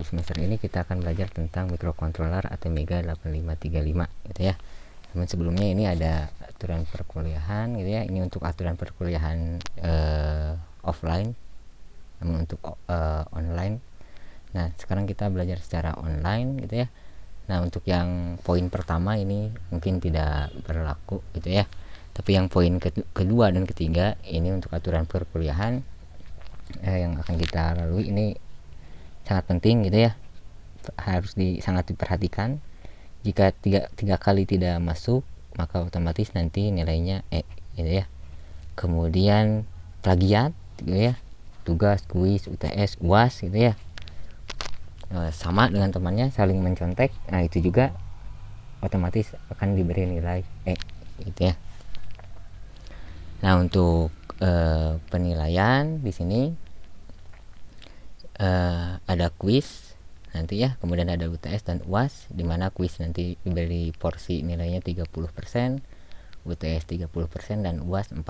di semester ini kita akan belajar tentang microcontroller ATmega 8535 gitu ya. Namun sebelumnya ini ada aturan perkuliahan gitu ya. Ini untuk aturan perkuliahan offline. Namun untuk online. Nah, sekarang kita belajar secara online gitu ya. Nah, untuk yang poin pertama ini mungkin tidak berlaku gitu ya. Tapi yang poin kedua dan ketiga ini untuk aturan perkuliahan yang akan kita lalui ini sangat penting gitu ya, harus sangat diperhatikan. Jika tiga kali tidak masuk maka otomatis nanti nilainya gitu ya. Kemudian plagiat gitu ya, tugas, kuis, UTS, UAS gitu ya, sama dengan temannya saling mencontek, nah itu juga otomatis akan diberi nilai gitu ya. Nah, untuk penilaian di sini ada kuis nanti ya, kemudian ada UTS dan UAS, di mana kuis nanti diberi porsi nilainya 30%, UTS 30% dan UAS 40%.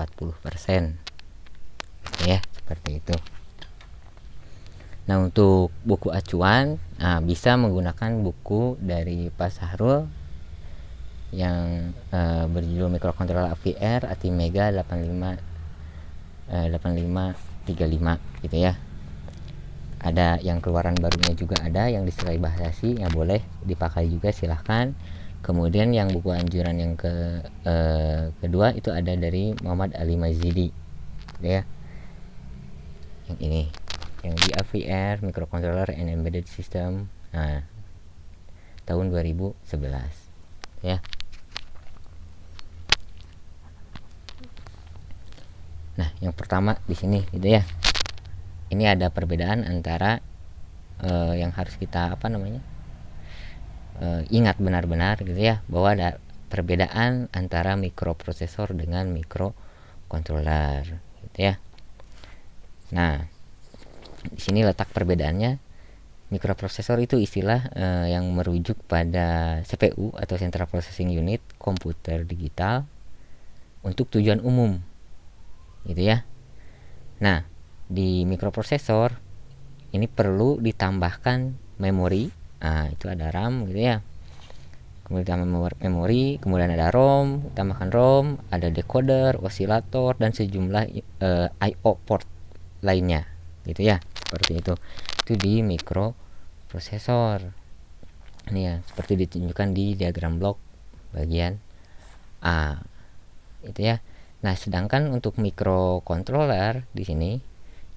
Ya, seperti itu. Nah, untuk buku acuan, bisa menggunakan buku dari Pak Sahrul yang berjudul Microcontroller AVR ATmega 8535 gitu ya. Ada yang keluaran barunya juga, ada yang disesuai bahasa yang boleh dipakai juga, silahkan. Kemudian yang buku anjuran yang kedua itu ada dari Muhammad Ali Mazidi ya, yang ini, yang di AVR Microcontroller and Embedded System tahun 2011 ya. Nah, yang pertama di sini gitu ya. Ini ada perbedaan antara yang harus kita ingat benar-benar gitu ya, bahwa ada perbedaan antara mikroprosesor dengan mikrocontroller gitu ya. Nah, di sini letak perbedaannya. Mikroprosesor itu istilah yang merujuk pada CPU atau Central Processing Unit, komputer digital untuk tujuan umum gitu ya. Nah, di mikroprosesor ini perlu ditambahkan memori. Itu ada RAM gitu ya, kemudian memori, kemudian ada ROM, tambahkan ROM, ada decoder, osilator, dan sejumlah I/O port lainnya gitu ya, seperti itu di mikroprosesor. Ini ya, seperti ditunjukkan di diagram blok bagian A itu ya. Nah, sedangkan untuk mikrocontroller di sini,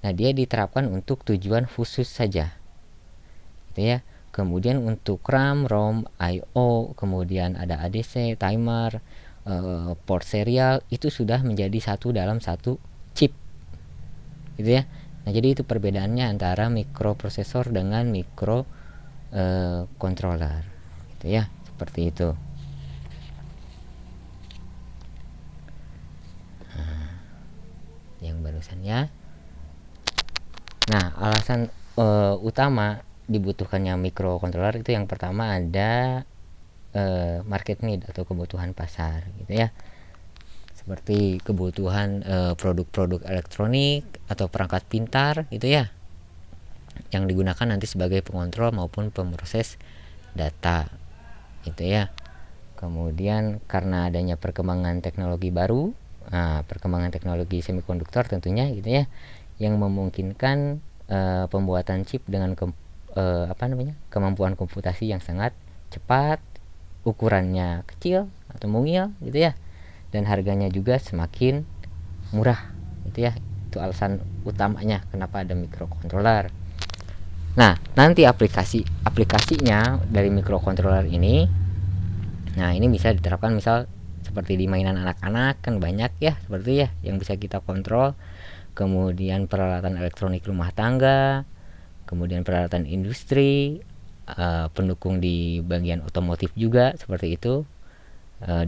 nah dia diterapkan untuk tujuan khusus saja gitu ya. Kemudian untuk RAM, ROM, I/O, kemudian ada ADC, timer, port serial, itu sudah menjadi satu dalam satu chip gitu ya. Nah, jadi itu perbedaannya antara mikroprosesor dengan mikrocontroller gitu ya, seperti itu. Yang barusan ya. Nah, alasan utama dibutuhkannya mikrocontroller itu yang pertama ada market need atau kebutuhan pasar gitu ya, seperti kebutuhan produk-produk elektronik atau perangkat pintar gitu ya, yang digunakan nanti sebagai pengontrol maupun pemroses data gitu ya. Kemudian karena adanya perkembangan teknologi baru, perkembangan teknologi semikonduktor tentunya gitu ya, yang memungkinkan pembuatan chip dengan kemampuan komputasi yang sangat cepat, ukurannya kecil atau mungil gitu ya, dan harganya juga semakin murah gitu ya. Itu alasan utamanya kenapa ada mikrocontroller. Nah, nanti aplikasinya dari mikrocontroller ini, nah ini bisa diterapkan misal seperti di mainan anak-anak kan banyak ya, seperti ya yang bisa kita kontrol. Kemudian peralatan elektronik rumah tangga, kemudian peralatan industri, pendukung di bagian otomotif juga seperti itu,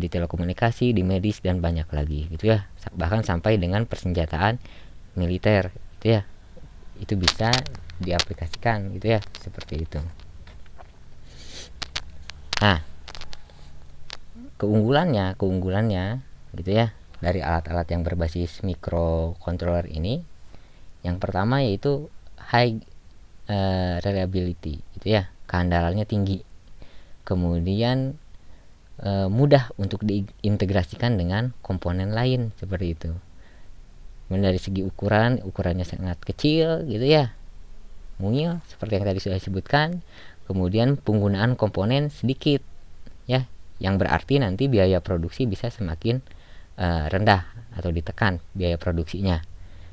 di telekomunikasi, di medis, dan banyak lagi gitu ya, bahkan sampai dengan persenjataan militer gitu ya, itu bisa diaplikasikan gitu ya, seperti itu. Nah, keunggulannya gitu ya dari alat-alat yang berbasis microcontroller ini, yang pertama yaitu high reliability gitu ya, keandalannya tinggi. Kemudian mudah untuk diintegrasikan dengan komponen lain seperti itu. Kemudian dari segi ukurannya sangat kecil gitu ya, mungil seperti yang tadi sudah disebutkan. Kemudian penggunaan komponen sedikit ya, yang berarti nanti biaya produksi bisa semakin rendah atau ditekan biaya produksinya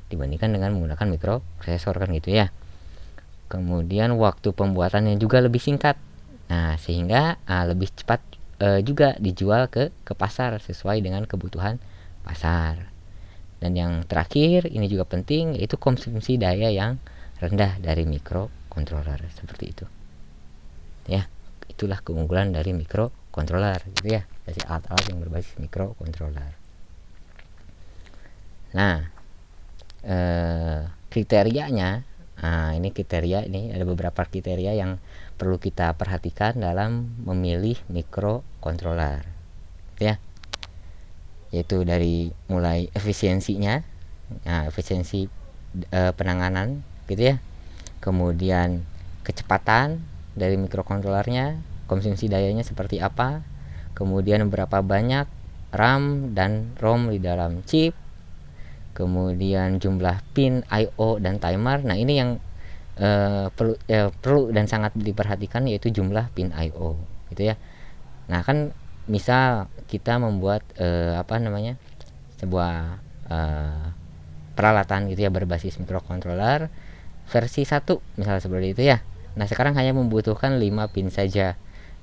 dibandingkan dengan menggunakan mikroprosesor kan gitu ya. Kemudian waktu pembuatannya juga lebih singkat. Nah, sehingga lebih cepat juga dijual ke pasar sesuai dengan kebutuhan pasar. Dan yang terakhir ini juga penting, yaitu konsumsi daya yang rendah dari microcontroller seperti itu. Ya, itulah keunggulan dari microcontroller gitu ya, dari alat-alat yang berbasis microcontroller. Nah, kriterianya, ini ada beberapa kriteria yang perlu kita perhatikan dalam memilih microcontroller ya, yaitu dari mulai efisiensinya, efisiensi penanganan gitu ya, kemudian kecepatan dari microcontrollernya, konsumsi dayanya seperti apa, kemudian berapa banyak RAM dan ROM di dalam chip, kemudian jumlah pin I/O dan timer. Nah, ini yang perlu dan sangat diperhatikan, yaitu jumlah pin I/O gitu ya. Nah, kan misal kita membuat sebuah peralatan gitu ya berbasis microcontroller versi 1 misalnya seperti itu ya. Nah, sekarang hanya membutuhkan 5 pin saja.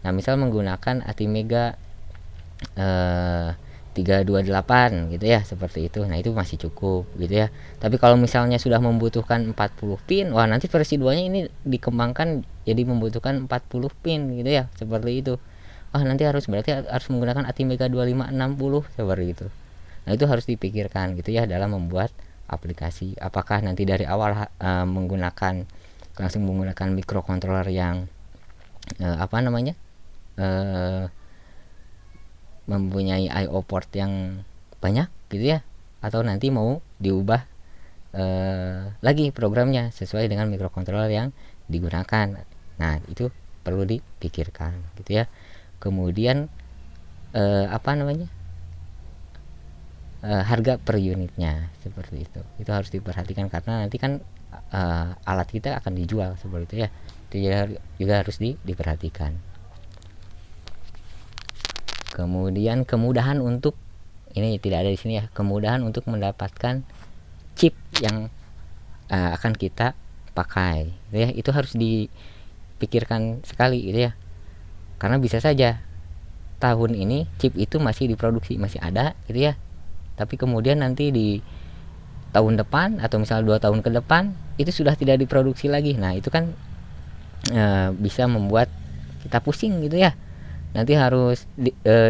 Nah, misal menggunakan ATmega 328 gitu ya, seperti itu. Nah, itu masih cukup gitu ya. Tapi kalau misalnya sudah membutuhkan 40 pin, wah nanti versi 2-nya ini dikembangkan jadi membutuhkan 40 pin gitu ya, seperti itu. Wah, nanti berarti harus menggunakan ATmega 2560 seperti itu. Nah, itu harus dipikirkan gitu ya dalam membuat aplikasi. Apakah nanti dari awal langsung menggunakan microcontroller yang mempunyai I/O port yang banyak gitu ya, atau nanti mau diubah lagi programnya sesuai dengan microcontroller yang digunakan. Nah, itu perlu dipikirkan gitu ya. Kemudian harga per unitnya seperti itu harus diperhatikan, karena nanti kan alat kita akan dijual seperti itu ya. Itu juga harus diperhatikan. Kemudian kemudahan untuk, ini tidak ada di sini ya, kemudahan untuk mendapatkan chip yang akan kita pakai gitu ya. Itu harus dipikirkan sekali gitu ya, karena bisa saja tahun ini chip itu masih diproduksi, masih ada gitu ya, tapi kemudian nanti di tahun depan atau misalnya 2 tahun ke depan itu sudah tidak diproduksi lagi. Nah, itu kan bisa membuat kita pusing gitu ya. Nanti harus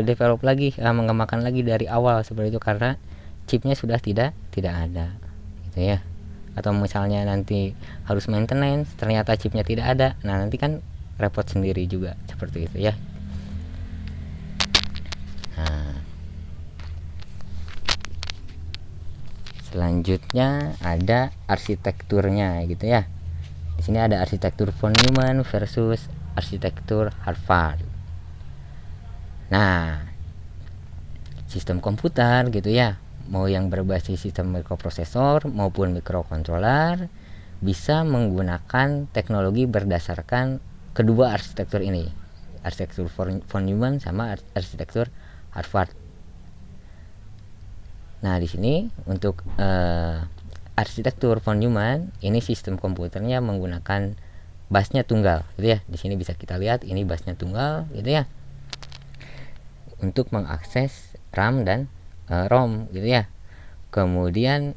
develop lagi, mengembangkan lagi dari awal seperti itu, karena chipnya sudah tidak ada gitu ya. Atau misalnya nanti harus maintenance, ternyata chipnya tidak ada. Nah, nanti kan repot sendiri juga seperti itu ya. Nah, selanjutnya ada arsitekturnya gitu ya. Di sini ada arsitektur von Neumann versus arsitektur Harvard. Nah, sistem komputer gitu ya, mau yang berbasis sistem mikroprosesor maupun mikrocontroller, bisa menggunakan teknologi berdasarkan kedua arsitektur ini, arsitektur von Neumann sama arsitektur Harvard. Nah, di sini untuk arsitektur von Neumann ini sistem komputernya menggunakan busnya tunggal gitu ya. Di sini bisa kita lihat ini busnya tunggal gitu ya, untuk mengakses RAM dan ROM gitu ya. Kemudian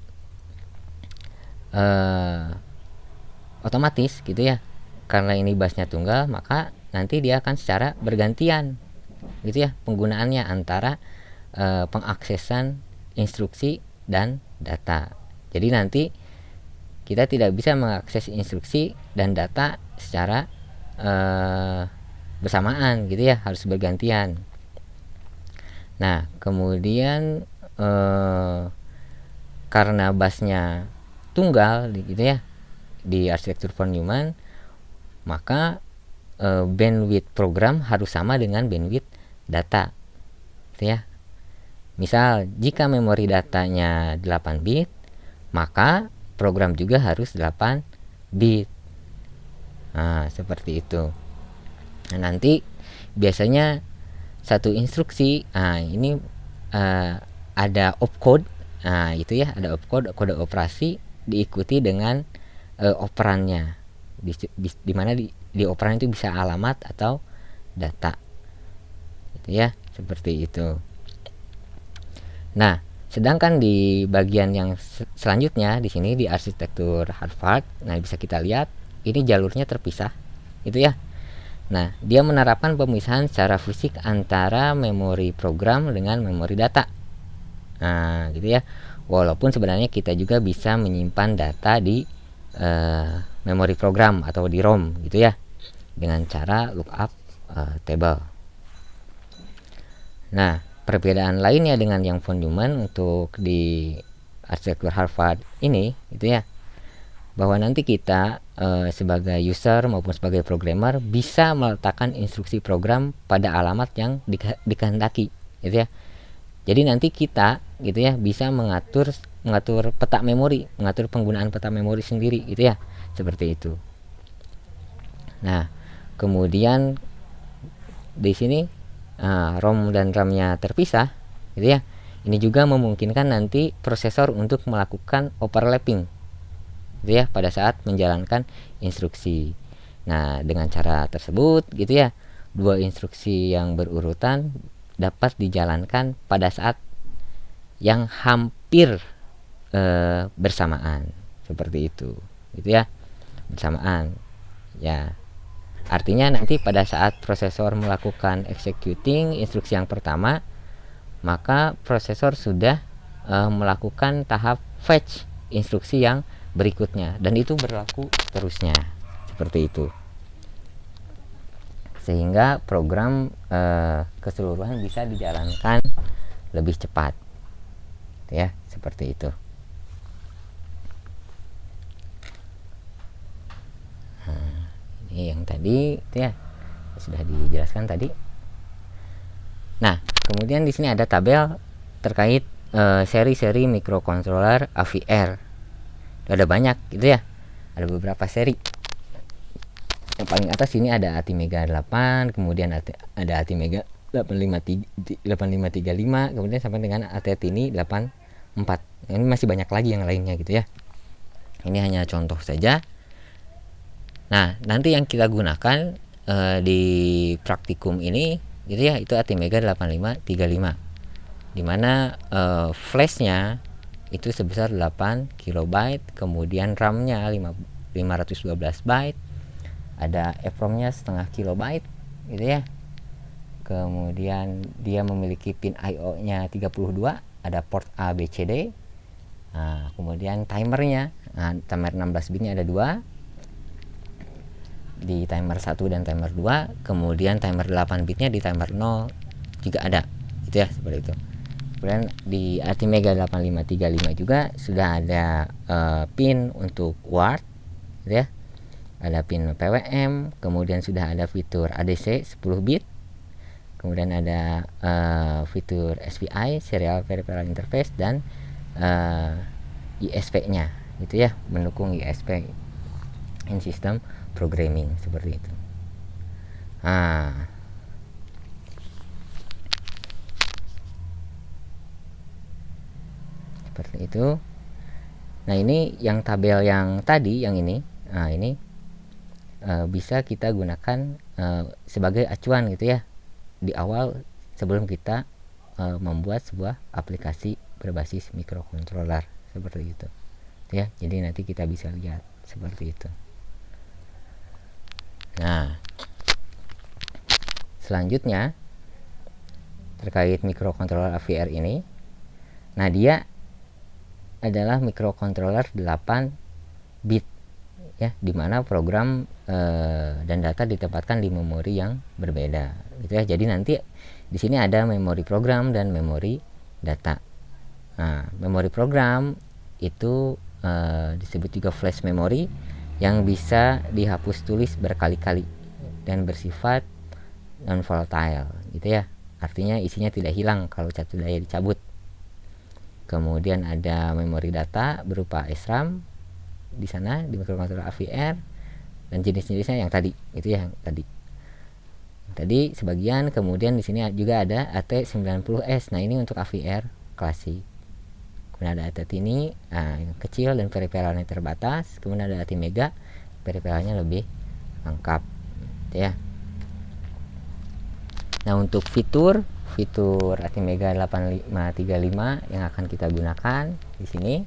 otomatis gitu ya, karena ini busnya tunggal, maka nanti dia akan secara bergantian gitu ya penggunaannya antara pengaksesan instruksi dan data. Jadi nanti kita tidak bisa mengakses instruksi dan data secara bersamaan gitu ya, harus bergantian. Nah, kemudian karena busnya tunggal gitu ya di arsitektur von Neumann, maka bandwidth program harus sama dengan bandwidth data, gitu ya. Misal jika memori datanya 8 bit, maka program juga harus 8 bit. Nah, seperti itu. Nah, nanti biasanya satu instruksi, ini ada opcode. Nah, itu ya, ada opcode, kode operasi diikuti dengan operannya. Di mana di operan itu bisa alamat atau data. Gitu ya, seperti itu. Nah, sedangkan di bagian yang selanjutnya di sini di arsitektur Harvard, nah bisa kita lihat ini jalurnya terpisah, gitu ya. Nah, dia menerapkan pemisahan secara fisik antara memori program dengan memori data. Nah, gitu ya. Walaupun sebenarnya kita juga bisa menyimpan data di memori program atau di ROM, gitu ya, dengan cara lookup table. Nah, perbedaan lainnya dengan yang von Neumann untuk di arsitektur Harvard ini, gitu ya, bahwa nanti kita sebagai user maupun sebagai programmer bisa meletakkan instruksi program pada alamat yang dikehendaki, gitu ya. Jadi nanti kita, gitu ya, bisa mengatur peta memori, mengatur penggunaan peta memori sendiri, gitu ya, seperti itu. Nah, kemudian di sini ROM dan RAM-nya terpisah, gitu ya. Ini juga memungkinkan nanti prosesor untuk melakukan overlapping, gitu ya, pada saat menjalankan instruksi. Nah, dengan cara tersebut, gitu ya, dua instruksi yang berurutan dapat dijalankan pada saat yang hampir bersamaan, seperti itu, gitu ya, bersamaan. Ya, artinya nanti pada saat prosesor melakukan executing instruksi yang pertama, maka prosesor sudah melakukan tahap fetch instruksi yang berikutnya, dan itu berlaku terusnya, seperti itu, sehingga program keseluruhan bisa dijalankan lebih cepat, ya, seperti itu. Nah, ini yang tadi itu ya sudah dijelaskan tadi. Nah, kemudian di sini ada tabel terkait seri-seri microcontroller AVR. Ada banyak, gitu ya, ada beberapa seri. Yang paling atas ini ada ATmega 8, kemudian ada ATmega 8535, kemudian sampai dengan ATtiny 84. Ini masih banyak lagi yang lainnya, gitu ya. Ini hanya contoh saja. Nah, nanti yang kita gunakan di praktikum ini, gitu ya, itu ATmega 8535, dimana flashnya itu sebesar 8 KB, kemudian RAM-nya 512 byte, ada EPROM-nya setengah kilobyte, gitu ya. Kemudian dia memiliki pin I/O-nya 32, ada port A, B, C, D. Nah, kemudian timernya, timer 16 bitnya ada 2 di timer 1 dan timer 2, kemudian timer 8 bitnya di timer 0 juga ada, gitu ya, seperti itu. Kemudian di ATmega 8535 juga sudah ada pin untuk word, gitu ya, ada pin PWM, kemudian sudah ada fitur ADC 10 bit, kemudian ada fitur SPI, Serial Peripheral Interface, dan ISP-nya, gitu ya, mendukung ISP, in system programming, seperti itu. Seperti itu. Nah, ini yang tabel yang tadi, yang ini, ini bisa kita gunakan sebagai acuan, gitu ya, di awal sebelum kita membuat sebuah aplikasi berbasis microcontroller, seperti itu, ya. Jadi nanti kita bisa lihat seperti itu. Nah, selanjutnya terkait microcontroller AVR ini, nah dia adalah microcontroller 8 bit, ya, dimana program dan data ditempatkan di memori yang berbeda, gitu ya. Jadi nanti di sini ada memori program dan memori data. Nah, memori program itu disebut juga flash memory, yang bisa dihapus tulis berkali-kali dan bersifat non volatile gitu ya. Artinya isinya tidak hilang kalau satu daya dicabut. Kemudian ada memori data berupa SRAM di sana di microcontroller AVR, dan jenis-jenisnya yang tadi itu ya, yang tadi sebagian. Kemudian di sini juga ada AT90S. Nah, ini untuk AVR klasik. Kemudian ada AT ini yang kecil dan periferalnya terbatas. Kemudian ada AT Mega, periferalnya lebih lengkap gitu ya. Nah, untuk fitur AT Mega 8535 yang akan kita gunakan di sini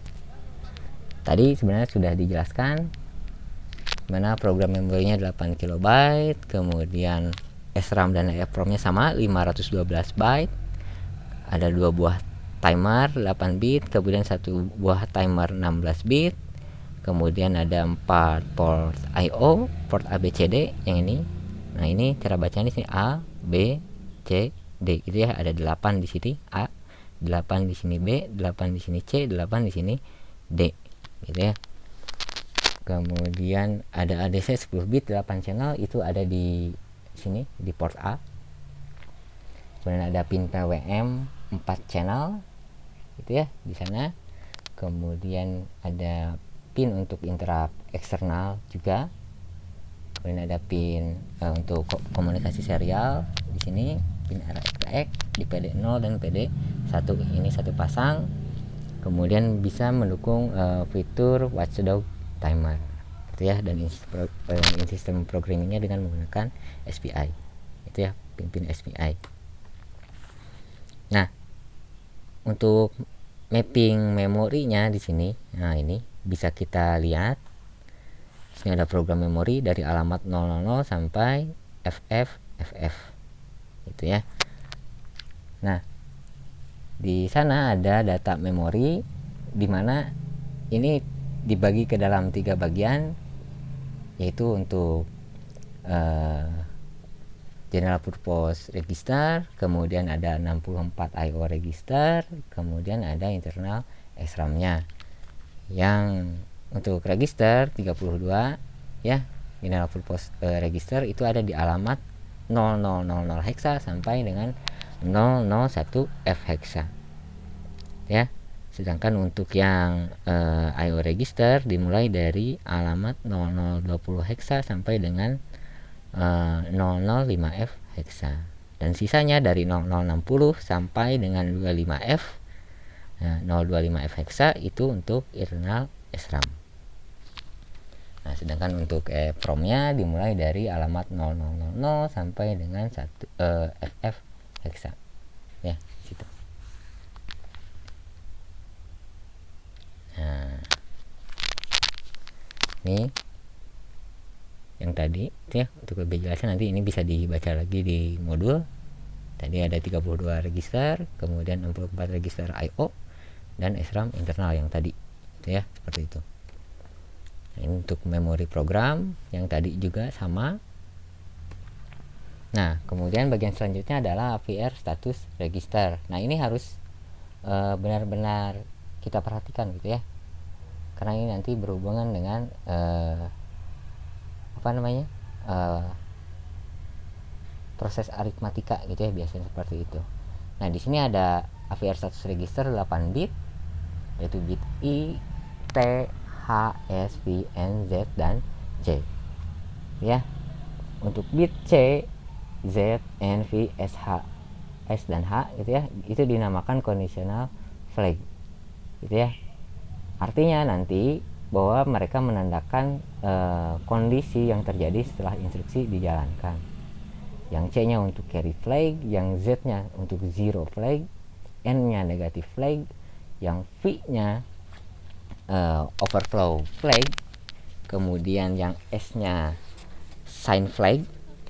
tadi sebenarnya sudah dijelaskan, mana program memorinya 8 KB, kemudian SRAM dan EEPROM-nya sama 512 byte, ada 2 buah timer 8 bit, kemudian 1 buah timer 16 bit, kemudian ada 4 port I/O, port ABCD yang ini. Nah, ini cara bacanya di sini A, B, C, D gitu ya, ada 8 di sini A, 8 di sini B, 8 di sini C, 8 di sini D gitu ya. Kemudian ada ADC 10 bit 8 channel, itu ada di sini di port A. Kemudian ada pin PWM 4 channel gitu ya di sana. Kemudian ada pin untuk interrupt eksternal juga. Kemudian ada pin untuk komunikasi serial di sini, pin RX di PD0 dan PD1, ini satu pasang. Kemudian bisa mendukung fitur watchdog timer gitu ya, dan sistem programmingnya dengan menggunakan SPI itu ya, pin SPI. Nah, untuk mapping memorinya di sini, nah ini bisa kita lihat. Ini ada program memori dari alamat 000 sampai FF gitu ya. Nah, di sana ada data memori, di mana ini dibagi ke dalam 3 bagian, yaitu untuk general purpose register, kemudian ada 64 I/O register, kemudian ada internal SRAM-nya. Yang untuk register 32 ya, general purpose register itu ada di alamat 0000 hexa sampai dengan 001 F hexa ya. Sedangkan untuk yang I/O register dimulai dari alamat 0020 hexa sampai dengan 005 F hexa, dan sisanya dari 0060 sampai dengan 25F. Nah, 025 F hexa itu untuk internal SRAM. Nah, sedangkan untuk EEPROM-nya dimulai dari alamat 0000 sampai dengan 1 FF hexa ya, situ. Nah, ini yang tadi ya, untuk lebih jelasnya nanti ini bisa dibaca lagi di modul. Tadi ada 32 register, kemudian 64 register I/O dan SRAM internal yang tadi itu ya, seperti itu. Nah, ini untuk memori program yang tadi juga sama. Nah, kemudian bagian selanjutnya adalah AVR status register. Nah, ini harus benar-benar kita perhatikan gitu ya, karena ini nanti berhubungan dengan proses aritmatika gitu ya, biasanya seperti itu. Nah, di sini ada AVR status register 8 bit, yaitu bit I, T, H, S, V, N, Z, dan J ya. Untuk bit C, Z, N, V, S, H, S dan H gitu ya, itu dinamakan conditional flag gitu ya. Artinya nanti bahwa mereka menandakan kondisi yang terjadi setelah instruksi dijalankan. Yang C-nya untuk carry flag, yang Z-nya untuk zero flag, N-nya negative flag, yang V-nya overflow flag, kemudian yang S-nya sign flag,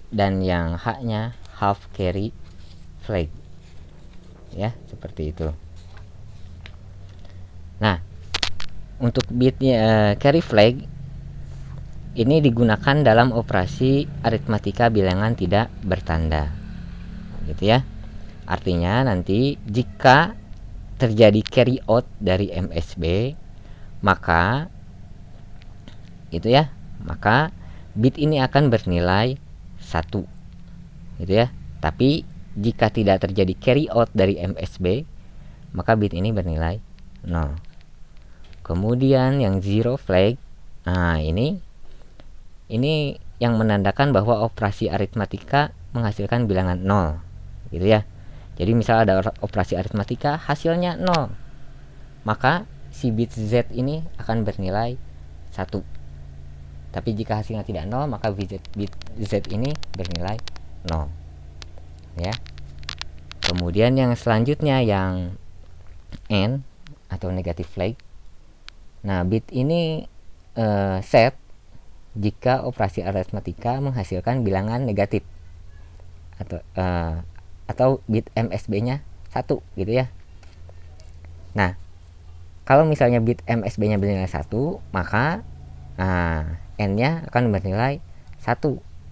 dan yang H-nya half carry flag ya, seperti itu. Nah, untuk bitnya carry flag ini digunakan dalam operasi aritmatika bilangan tidak bertanda gitu ya. Artinya nanti jika terjadi carry out dari MSB, maka itu ya, maka bit ini akan bernilai 1 gitu ya. Tapi jika tidak terjadi carry out dari MSB, maka bit ini bernilai 0. Kemudian yang zero flag, nah ini yang menandakan bahwa operasi aritmatika menghasilkan bilangan 0 gitu ya. Jadi misal ada operasi aritmatika hasilnya 0, maka si bit Z ini akan bernilai 1. Tapi jika hasilnya tidak 0, maka bit Z ini bernilai 0 ya. Kemudian yang selanjutnya yang N atau negative flag. Nah, bit ini set jika operasi aritmatika menghasilkan bilangan negatif atau bit MSB-nya 1 gitu ya. Nah, kalau misalnya bit MSB-nya bernilai 1, maka N-nya akan bernilai 1.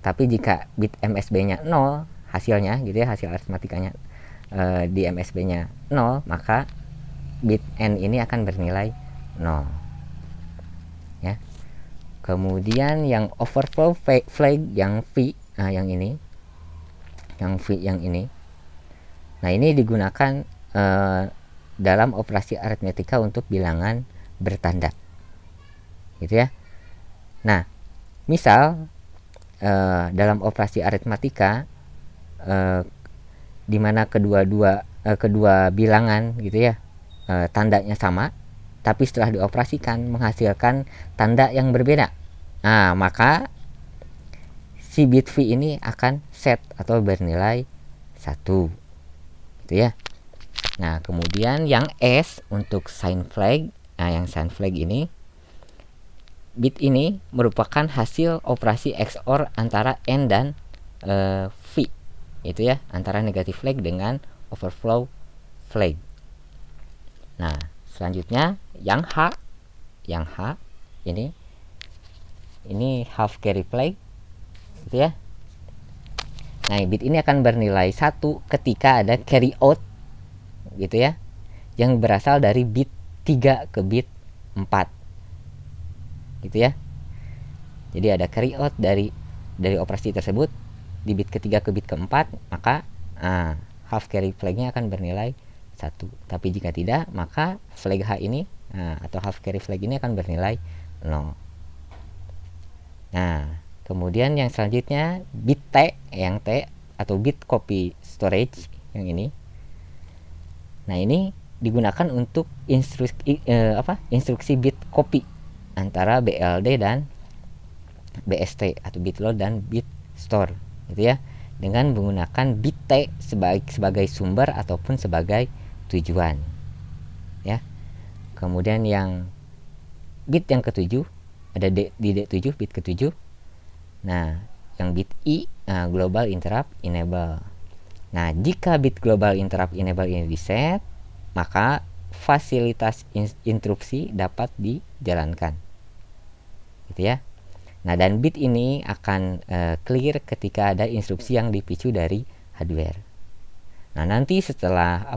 Tapi jika bit MSB-nya 0 hasilnya gitu ya, hasil aritmatikanya di MSB-nya 0, maka bit N ini akan bernilai 0 ya. Kemudian yang overflow flag yang V, yang ini, yang V yang ini. Nah, ini digunakan dalam operasi aritmetika untuk bilangan bertanda gitu ya. Nah, misal dalam operasi aritmatika di mana kedua bilangan gitu ya, tandanya sama, tapi setelah dioperasikan menghasilkan tanda yang berbeda. Nah, maka si bit V ini akan set atau bernilai 1 gitu ya. Nah, kemudian yang S untuk sign flag. Nah, yang sign flag ini, bit ini merupakan hasil operasi XOR antara N dan V itu ya, antara negative flag dengan overflow flag. Nah, selanjutnya yang H ini half carry flag gitu ya. Nah, bit ini akan bernilai 1 ketika ada carry out gitu ya, yang berasal dari bit 3 ke bit 4 gitu ya. Jadi ada carry out dari operasi tersebut di bit ketiga ke bit keempat, maka half carry flagnya akan bernilai 1. Tapi jika tidak, maka flag H ini atau half carry flag ini akan bernilai 0. Nah, kemudian yang selanjutnya bit T, yang T atau bit copy storage yang ini. Nah, ini digunakan untuk instruksi bit copy antara BLD dan BST atau bit load dan bit store gitu ya, dengan menggunakan bit T sebagai sumber ataupun sebagai tujuan ya. Kemudian yang bit yang ketujuh ada di D7, bit ke-7. Nah, yang bit I, global interrupt enable. Nah, jika bit global interrupt enable ini diset, maka fasilitas interupsi dapat dijalankan gitu ya. Nah, dan bit ini akan clear ketika ada instruksi yang dipicu dari hardware. Nah, nanti setelah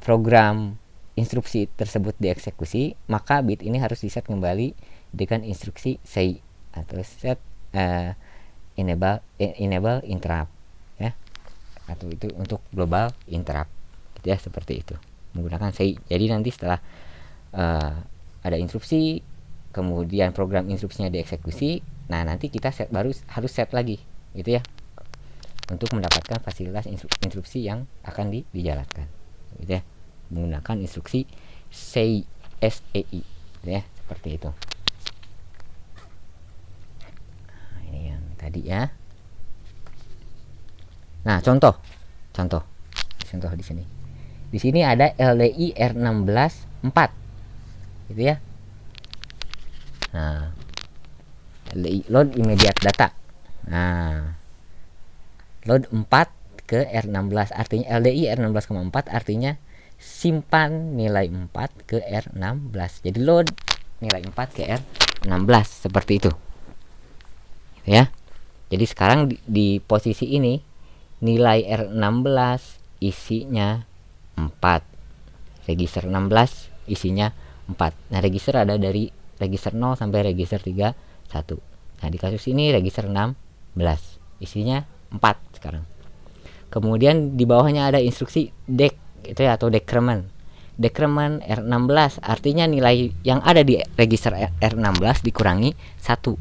program instruksi tersebut dieksekusi, maka bit ini harus diset kembali dengan instruksi say atau set enable interrupt ya, atau itu untuk global interrupt gitu ya, seperti itu menggunakan say. Jadi nanti setelah ada instruksi, kemudian program instruksinya dieksekusi, nah nanti kita harus set lagi gitu ya, untuk mendapatkan fasilitas instruksi yang akan dijalankan gitu ya, menggunakan instruksi say gitu ya, seperti itu. Nah, ini yang tadi ya. Nah, contoh di sini. Di sini ada LDI R16 4 gitu ya. Nah, LDI load immediate data. Nah, load 4 ke R16, artinya LDI R16,4 artinya simpan nilai 4 ke R16. Jadi load nilai 4 ke R16 seperti itu ya. Jadi sekarang di posisi ini nilai R16 isinya 4, register 16 isinya 4. Nah, register ada dari register 0 sampai register 32 1. Nah, di kasus ini register 16, isinya 4 sekarang. Kemudian di bawahnya ada instruksi dec itu ya, atau decrement. Decrement R16 artinya nilai yang ada di register R16 dikurangi 1.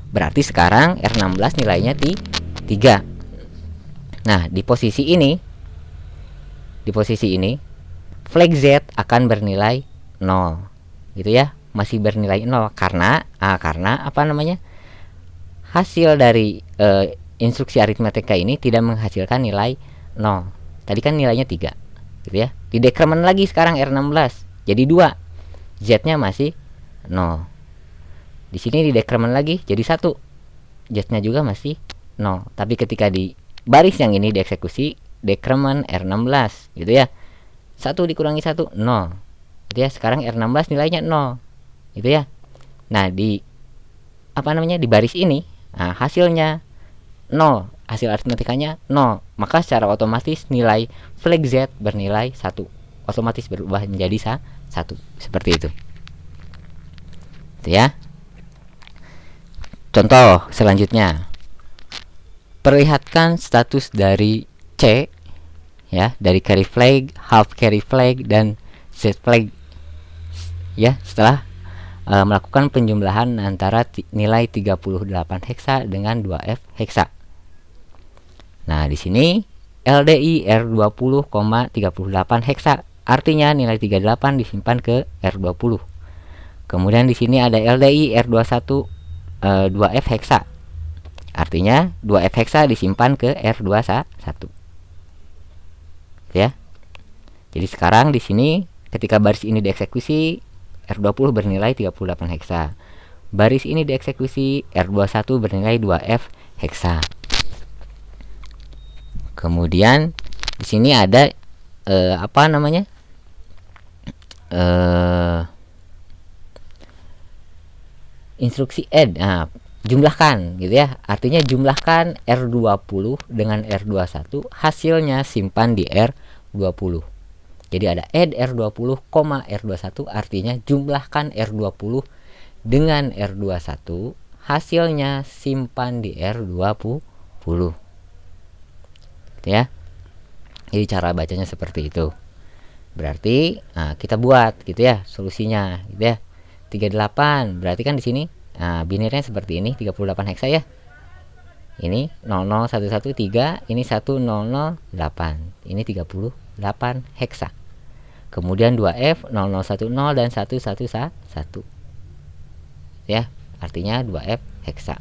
Berarti sekarang R16 nilainya 3. Nah, di posisi ini flag Z akan bernilai 0. Gitu ya. Masih bernilai 0 karena apa namanya? Hasil dari instruksi aritmetika ini tidak menghasilkan nilai 0. Tadi kan nilainya 3. Gitu ya. Di decrement lagi sekarang R16 jadi 2. Z-nya masih 0. Di sini di decrement lagi jadi 1. Z-nya juga masih 0. Tapi ketika di baris yang ini dieksekusi decrement R16 gitu ya. 1 dikurangi 1 0. Gitu ya. Sekarang R16 nilainya 0. Gitu ya. Nah, di di baris ini hasilnya 0. Hasil aritmetikanya 0. Maka secara otomatis nilai flag Z bernilai 1. Otomatis berubah menjadi 1. Seperti itu. Itu ya. Contoh selanjutnya. Perlihatkan status dari C ya, dari carry flag, half carry flag, dan Z flag ya, setelah melakukan penjumlahan antara nilai 38 heksa dengan 2F heksa. Nah, di sini LDI R20,38 heksa. Artinya nilai 38 disimpan ke R20. Kemudian di sini ada LDI R21 2F heksa. Artinya 2F heksa disimpan ke R21. Ya. Jadi sekarang di sini ketika baris ini dieksekusi R20 bernilai 38 heksa. Baris ini dieksekusi R21 bernilai 2F heksa. Kemudian di sini ada instruksi add. Nah, jumlahkan gitu ya. Artinya jumlahkan R20 dengan R21, hasilnya simpan di R20. Jadi ada add R20, R21, artinya jumlahkan R20 dengan R21, hasilnya simpan di R20. Ya. Jadi cara bacanya seperti itu. Berarti kita buat gitu ya solusinya gitu ya. 38 berarti kan di sini binirnya seperti ini, 38 heksa ya. Ini 00113, ini 1008. Ini 38 heksa. Kemudian 2F 0010 dan 111. Ya, artinya 2F heksa.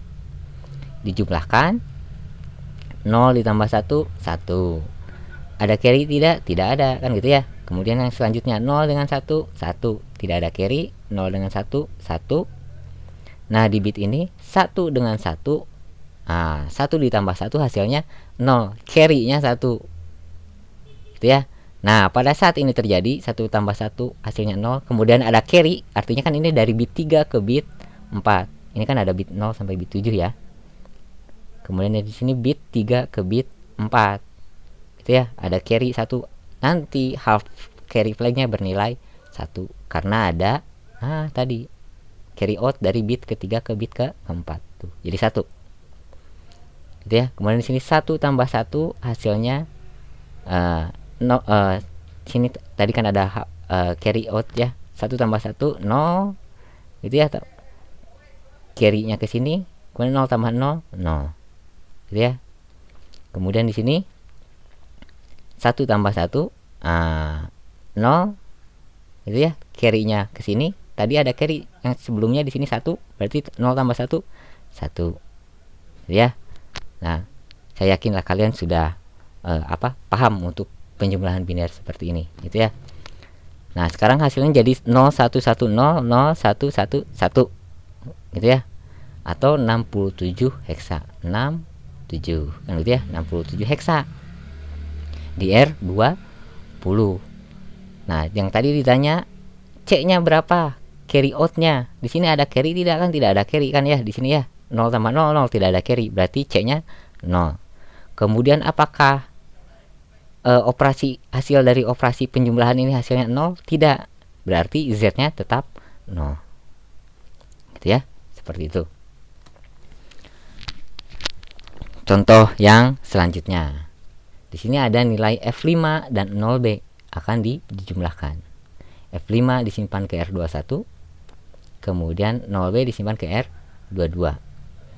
Dijumlahkan 0 ditambah 1 1. Ada carry tidak? Tidak ada kan gitu ya. Kemudian yang selanjutnya 0 dengan 1 1. Tidak ada carry. 0 dengan 1 1. Nah, di bit ini 1 dengan 1. 1 ditambah 1 hasilnya 0. Carry-nya 1. Gitu ya. Nah, pada saat ini terjadi 1 tambah 1 hasilnya 0. Kemudian ada carry. Artinya kan ini dari bit 3 ke bit 4. Ini kan ada bit 0 sampai bit 7 ya. Kemudian di sini bit 3 ke bit 4. Gitu ya. Ada carry 1. Nanti half carry flag-nya bernilai 1 karena ada tadi carry out dari bit ketiga ke bit ke 4 tuh. Jadi 1. Gitu ya. Kemudian di sini 1 tambah 1 hasilnya sini tadi kan ada carry out ya. 1 tambah 1 0. Gitu ya. Carry-nya ke sini, kemudian 0 tambah 0 0. Gitu ya. Kemudian di sini 1 tambah 1 0. Gitu ya. Carry-nya ke sini. Tadi ada carry yang sebelumnya di sini 1, berarti 0 tambah 1 1. Gitu ya. Nah, saya yakinlah kalian sudah paham untuk penjumlahan biner seperti ini, gitu ya. Nah, sekarang hasilnya jadi 0110 0111 gitu ya. Atau 67 heksa. 67 kan gitu ya, 67 heksa di R20. Nah, yang tadi ditanya C-nya berapa? Carry out-nya. Di sini ada carry tidak kan? Tidak ada carry kan ya di sini ya. 0 tambah 0 0, tidak ada carry. Berarti C-nya 0. Kemudian apakah operasi hasil dari operasi penjumlahan ini hasilnya 0? Tidak. Berarti Z-nya tetap 0. Gitu ya. Seperti itu. contoh yang selanjutnya. Di sini ada nilai F5 dan 0B akan dijumlahkan. F5 disimpan ke R21, kemudian 0B disimpan ke R22.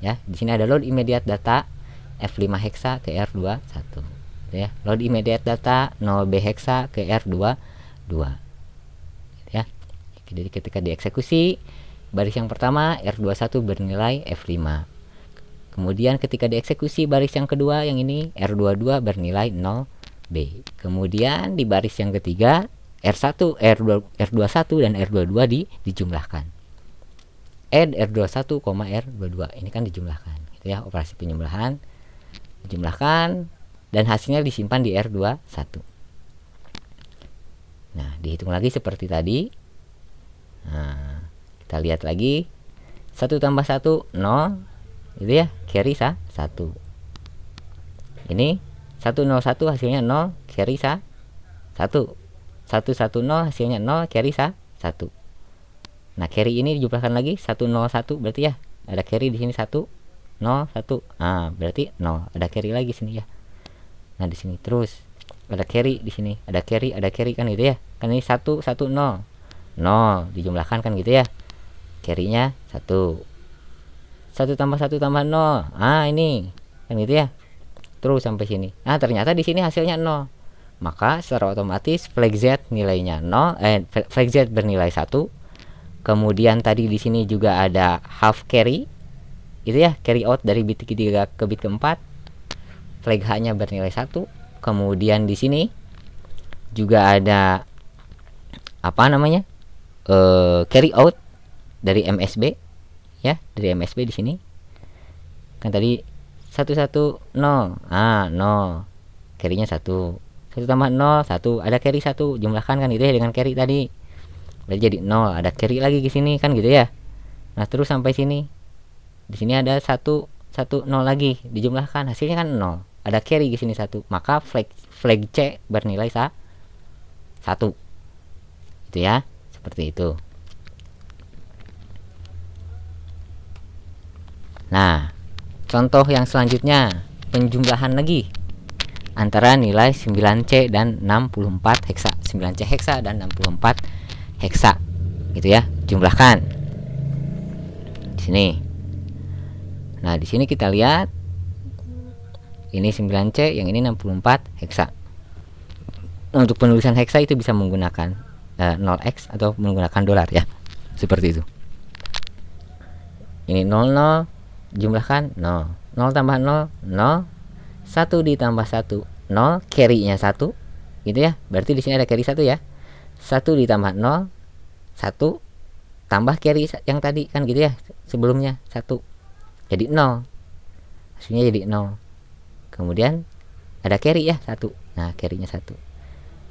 Ya, di sini ada load immediate data F5 hexa ke R21. Ya, load immediate data 0B hexa ke R22. Ya. Jadi ketika dieksekusi, baris yang pertama R21 bernilai F5. Kemudian ketika dieksekusi baris yang kedua yang ini R22 bernilai 0B. Kemudian di baris yang ketiga R1, R21 dan R22 dijumlahkan. Add R21, R22. Ini kan dijumlahkan, gitu ya, operasi penjumlahan. Dijumlahkan dan hasilnya disimpan di R21. Nah, dihitung lagi seperti tadi. Nah, kita lihat lagi. 1 tambah 1 0, gitu ya, carry 1. Ini 101 hasilnya 0, carry 1. 110 hasilnya 0, carry 1. Nah, carry ini dijumlahkan lagi 101, berarti ya ada carry di sini 1 0 1. Ah, berarti 0, ada carry lagi sini ya. Nah, di sini terus ada carry di sini, ada carry kan gitu ya. Kan ini 1 1 0. 0 dijumlahkan kan gitu ya. Carry-nya 1. 1 tambah 1 tambah 0. Ah, ini kan gitu ya. Terus sampai sini. Nah, ternyata di sini hasilnya 0. Maka secara otomatis flag Z nilainya 0, flag Z bernilai 1. Kemudian tadi di sini juga ada half carry. Itu ya, carry out dari bit ketiga ke bit keempat. Flag H-nya bernilai 1. Kemudian di sini juga ada apa namanya? Carry out dari MSB. Ya, dari MSB di sini kan tadi 110. Ah, 0, carry-nya 1. 1 tambah 0 1, ada carry 1, jumlahkan kan gitu ya dengan carry tadi, berarti jadi 0, ada carry lagi di sini kan gitu ya. Nah, terus sampai sini, di sini ada 1 1 0 lagi, dijumlahkan hasilnya kan 0, ada carry di sini 1, maka flag C bernilai 1. Itu ya, seperti itu. Nah, contoh yang selanjutnya, penjumlahan lagi antara nilai 9C dan 64 heksa. 9C heksa dan 64 heksa. Gitu ya, jumlahkan. Di sini. Nah, di sini kita lihat ini 9C, yang ini 64 heksa. Untuk penulisan heksa itu bisa menggunakan 0x atau menggunakan dolar ya. Seperti itu. Ini 00, jumlahkan 0. 0 tambah 0 0, 1 ditambah 1 0, carry-nya 1, gitu ya. Berarti di sini ada carry 1 ya. 1 ditambah 0 1 tambah carry yang tadi kan gitu ya, sebelumnya 1, jadi 0, hasilnya jadi 0. Kemudian ada carry ya 1. Nah, carry-nya 1,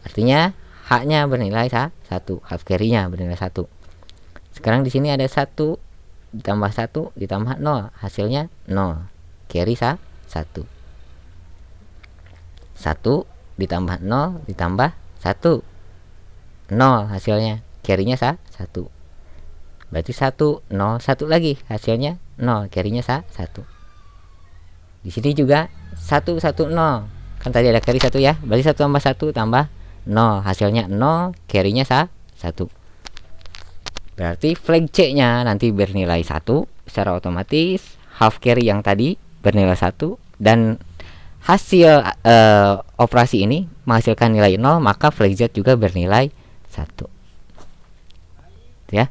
artinya H-nya bernilai 1, half carry-nya bernilai 1. Sekarang di sini ada 1 ditambah 1 ditambah 0, hasilnya 0, carry 1. 1 ditambah 0 ditambah 1, 0 hasilnya, carry-nya 1. Berarti 1 0 1 lagi, hasilnya 0, carry-nya 1. Di sini juga 1 1 0. Kan tadi ada carry 1 ya. Berarti 1 tambah 1 tambah 0, hasilnya 0, carry-nya 1. Berarti flag C-nya nanti bernilai 1 secara otomatis, half carry yang tadi bernilai 1, dan hasil operasi ini menghasilkan nilai 0, maka flag Z juga bernilai 1. Ya.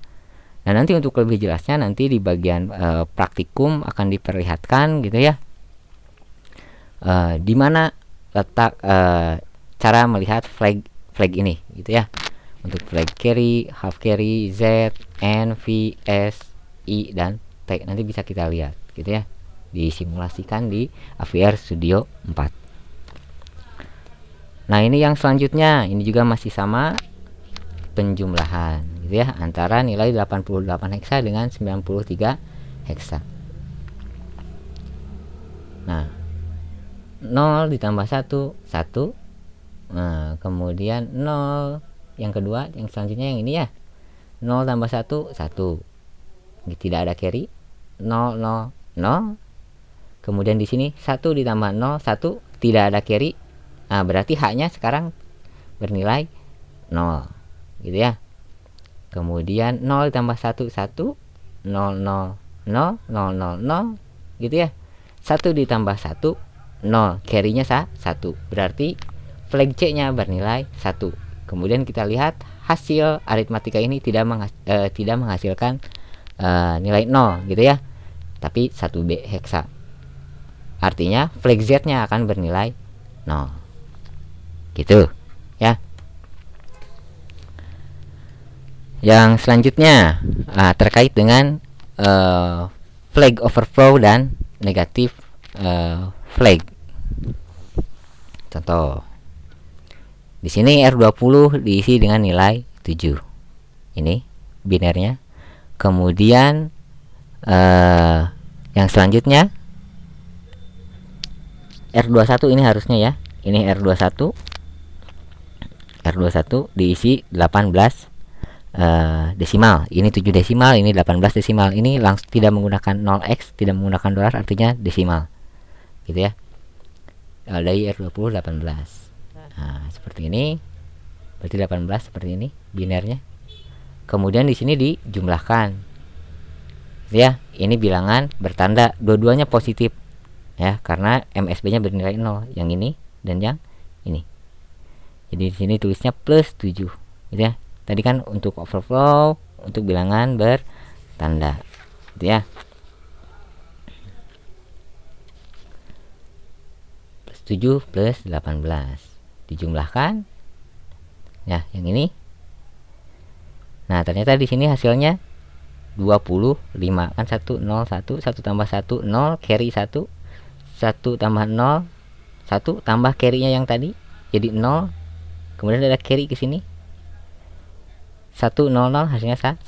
Nah, nanti untuk lebih jelasnya nanti di bagian praktikum akan diperlihatkan gitu ya. Di mana letak cara melihat flag ini gitu ya. Untuk flag carry, half carry, Z, N, V, S, I, dan T nanti bisa kita lihat gitu ya, disimulasikan di AVR Studio 4. Nah, ini yang selanjutnya, ini juga masih sama penjumlahan gitu ya, antara nilai 88 heksa dengan 93 heksa. Nah, 0 ditambah 1 1. Nah, kemudian 0 yang kedua, yang selanjutnya yang ini ya, 0 tambah 1 1, tidak ada carry, 0 0 0. Kemudian di sini 1 ditambah 0, 1 tidak ada carry. Nah, berarti H-nya sekarang bernilai 0 gitu ya. Kemudian 0 ditambah 1, 1, 0, 0, 0, 0, 0, 0 gitu ya. 1 ditambah 1, 0, carry-nya 1. Berarti flag C-nya bernilai 1. Kemudian kita lihat hasil aritmatika ini tidak menghasilkan nilai 0 gitu ya, tapi 1B heksa. Artinya flag Z-nya akan bernilai 0 gitu ya. Yang selanjutnya terkait dengan flag overflow dan negatif flag. Contoh, di sini R20 diisi dengan nilai 7. Ini binernya. Kemudian yang selanjutnya R21 ini harusnya ya. Ini R21 diisi 18 desimal. Ini 7 desimal, ini 18 desimal. Ini langsung tidak menggunakan 0x, tidak menggunakan dolar, artinya desimal. Gitu ya. Dari R20 18. Nah, seperti ini. Berarti 18 seperti ini binernya. Kemudian di sini dijumlahkan. Ya, ini bilangan bertanda dua-duanya positif. Ya, karena MSB-nya bernilai 0, yang ini dan yang ini. Jadi di sini tulisnya plus 7, gitu ya. Tadi kan untuk overflow, untuk bilangan bertanda, gitu ya. Plus 7 plus 18 dijumlahkan. Ya, yang ini. Nah, ternyata di sini hasilnya 25 kan 1 0 1 1 tambah 1 0 carry 1 1 tambah 0 1 tambah carry-nya yang tadi jadi 0. Kemudian ada carry ke sini 1 0 0 hasilnya 1.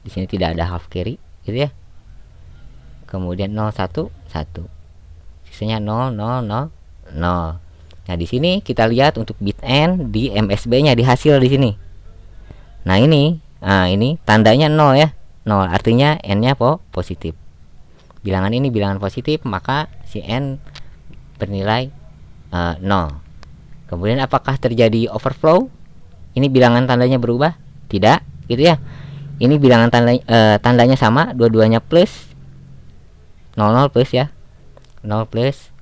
Di sini tidak ada half carry gitu ya. Kemudian 0 1 1. Sisanya 0 0 0 0. Nah, di sini kita lihat untuk bit N di MSB-nya di hasil di sini. Nah, ini tandanya 0 ya. 0 artinya N-nya positif. Bilangan ini bilangan positif, maka si N bernilai 0. Kemudian apakah terjadi overflow? Ini bilangan tandanya berubah? Tidak, gitu ya. Ini bilangan tandanya sama, dua-duanya plus. 00 plus ya. 0 plus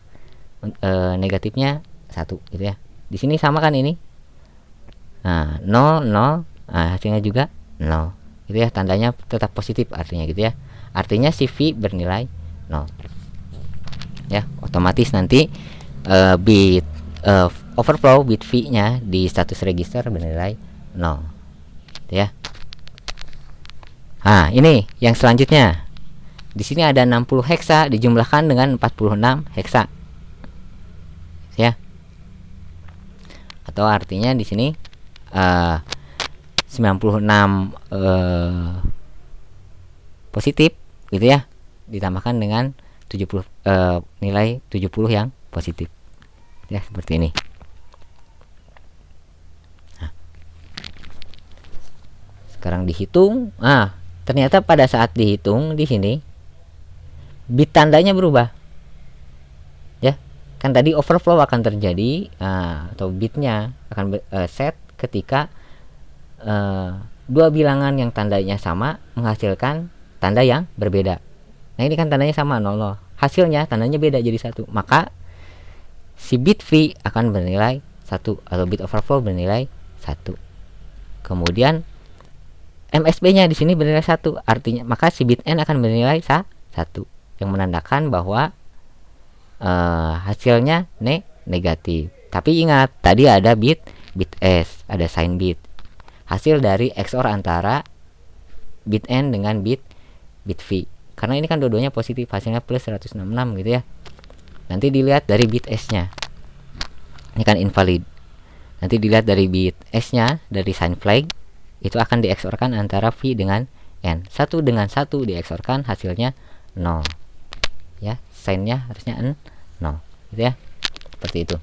negatifnya 1 gitu ya. Di sini sama kan ini. Nah, 0 0, hasilnya juga 0. Gitu ya, tandanya tetap positif artinya gitu ya. Artinya si V bernilai 0. Ya, otomatis nanti bit overflow bit V-nya di status register bernilai 0. Gitu ya. Nah, ini yang selanjutnya. Di sini ada 60 heksa dijumlahkan dengan 46 heksa. Ya. Atau artinya di sini 96 positif gitu ya, ditambahkan dengan 70 nilai 70 yang positif. Ya, seperti ini. Nah, sekarang dihitung. Ternyata pada saat dihitung di sini bit tandanya berubah. Ya. Kan tadi overflow akan terjadi atau bitnya akan set ketika dua bilangan yang tandanya sama menghasilkan tanda yang berbeda. Nah, ini kan tandanya sama 00. Hasilnya tandanya beda jadi 1. Maka si bit V akan bernilai 1 atau bit overflow bernilai 1. Kemudian MSB-nya di sini bernilai 1. Artinya maka si bit N akan bernilai 1 yang menandakan bahwa hasilnya negatif. Tapi ingat, tadi ada bit S, ada sign bit. Hasil dari XOR antara bit N dengan bit V. Karena ini kan dua-duanya positif, hasilnya plus 166 gitu ya. Nanti dilihat dari bit S-nya. Ini kan invalid. Nanti dilihat dari bit S-nya, dari sign flag, itu akan di XOR-kan antara V dengan N. 1 dengan 1 di XOR-kan hasilnya 0. Ya, sign-nya harusnya 0 gitu ya. Seperti itu.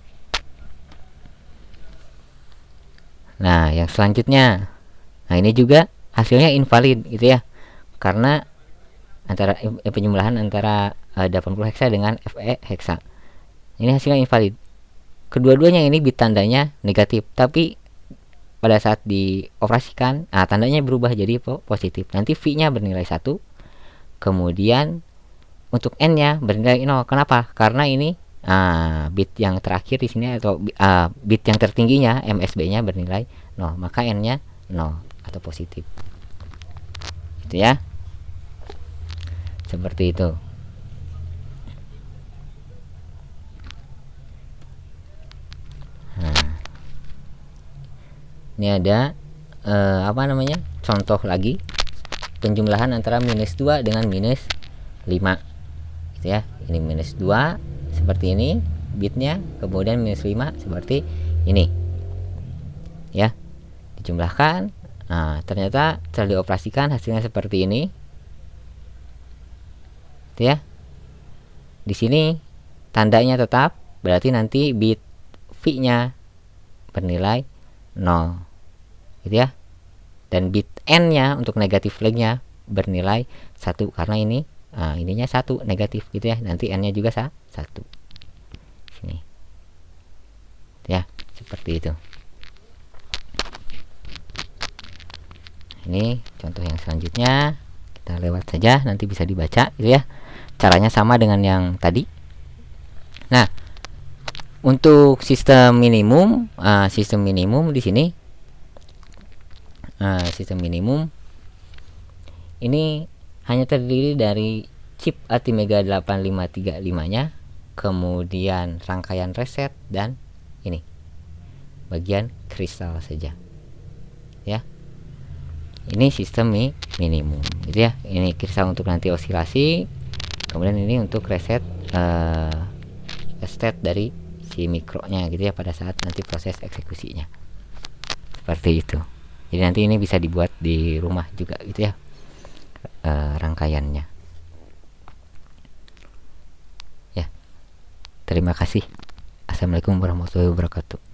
Nah, yang selanjutnya. Nah, ini juga hasilnya invalid gitu ya. Karena antara penjumlahan antara 80 heksa dengan FE heksa. Ini hasilnya invalid. Kedua-duanya ini bit tandanya negatif, tapi pada saat dioperasikan tandanya berubah jadi positif. Nanti V-nya bernilai 1, kemudian untuk N-nya bernilai 0. Kenapa? Karena ini bit yang terakhir di sini atau bit yang tertingginya MSB-nya bernilai 0, maka N-nya 0 atau positif. Itu ya. Seperti itu. Ini ada contoh lagi penjumlahan antara -2 dengan -5 gitu ya. Ini -2 seperti ini bitnya, kemudian -5 seperti ini ya. Dijumlahkan, ternyata setelah dioperasikan hasilnya seperti ini gitu ya. Di sini tandanya tetap, berarti nanti bit V-nya bernilai 0 gitu ya, dan bit N-nya untuk negatif flag-nya bernilai 1 karena ini ininya 1 negatif gitu ya. Nanti N-nya juga 1 sini ya, seperti itu. Ini contoh yang selanjutnya, kita lewat saja, nanti bisa dibaca gitu ya. Caranya sama dengan yang tadi. Nah, untuk sistem minimum di sini sistem minimum ini hanya terdiri dari chip ATmega 8535-nya, kemudian rangkaian reset, dan ini bagian kristal saja ya. Ini sistem minimum gitu ya. Ini kristal untuk nanti osilasi, kemudian ini untuk reset state dari si mikronya gitu ya pada saat nanti proses eksekusinya. Seperti itu. Jadi nanti ini bisa dibuat di rumah juga gitu ya, rangkaiannya ya. Terima kasih. Assalamualaikum warahmatullahi wabarakatuh.